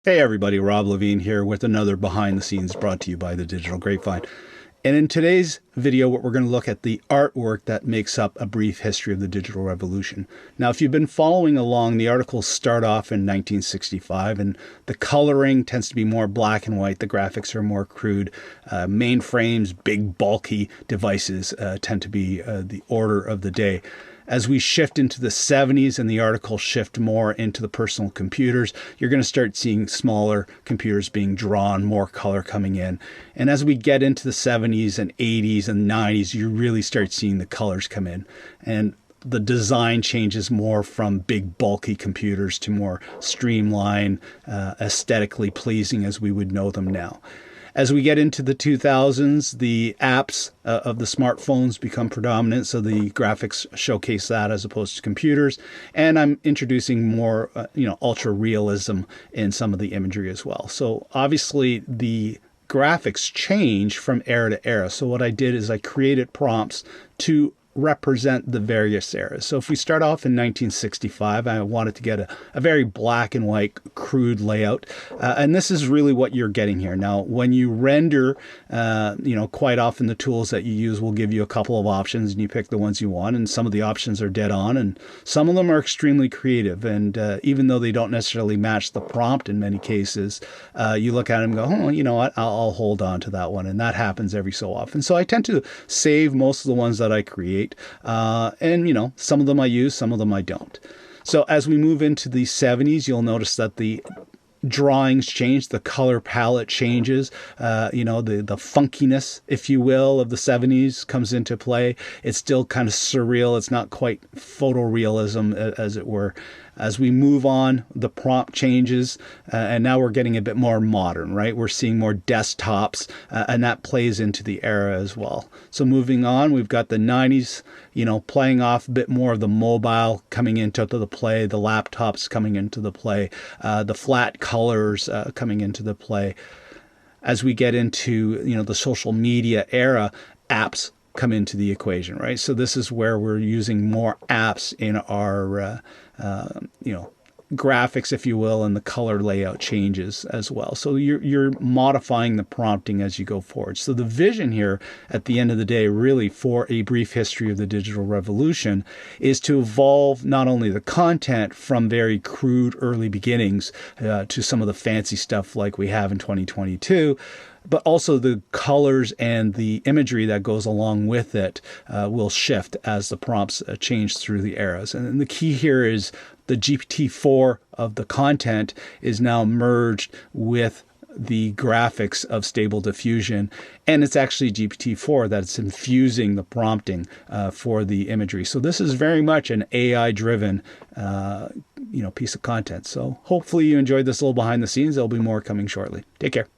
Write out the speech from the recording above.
Hey everybody, Rob Lavigne here with another behind the scenes brought to you by the Digital Grapevine. And in today's video, we're going to look at the artwork that makes up a brief history of the digital revolution. Now, if you've been following along, the articles start off in 1965 and the coloring tends to be more black and white. The graphics are more crude. Mainframes, big bulky devices tend to be the order of the day. As we shift into the 70s and the articles shift more into the personal computers, you're going to start seeing smaller computers being drawn, more color coming in. And as we get into the 70s and 80s and 90s, you really start seeing the colors come in. And the design changes more from big bulky computers to more streamlined, aesthetically pleasing as we would know them now. As we get into the 2000s, the apps of the smartphones become predominant, so the graphics showcase that as opposed to computers. And I'm introducing more, ultra realism in some of the imagery as well. So obviously the graphics change from era to era. So what I did is I created prompts to represent the various eras. So if we start off in 1965, I wanted to get a very black and white crude layout. And this is really what you're getting here. Now, when you render, quite often the tools that you use will give you a couple of options and you pick the ones you want. And some of the options are dead on and some of them are extremely creative. And even though they don't necessarily match the prompt in many cases, you look at them and go, oh, you know what, I'll hold on to that one. And that happens every so often. So I tend to save most of the ones that I create. And some of them I use, some of them I don't. So as we move into the 70s, you'll notice that the drawings change, the color palette changes, the funkiness, if you will, of the 70s comes into play. It's still kind of surreal. It's not quite photorealism, as it were. As we move on, the prompt changes, and now we're getting a bit more modern, right? We're seeing more desktops, and that plays into the era as well. So moving on, we've got the 90s, playing off a bit more of the mobile coming into the play, the laptops coming into the play, the flat colors coming into the play. As we get into, the social media era, apps come into the equation, right? So this is where we're using more apps in our, graphics, if you will, and the color layout changes as well. So you're modifying the prompting as you go forward. So the vision here at the end of the day, really for a brief history of the digital revolution, is to evolve not only the content from very crude early beginnings to some of the fancy stuff like we have in 2022, but also the colors and the imagery that goes along with it will shift as the prompts change through the eras. And the key here is the GPT-4 of the content is now merged with the graphics of Stable Diffusion, and it's actually GPT-4 that's infusing the prompting for the imagery. So this is very much an AI-driven piece of content. So hopefully you enjoyed this little behind the scenes. There'll be more coming shortly. Take care. Bye.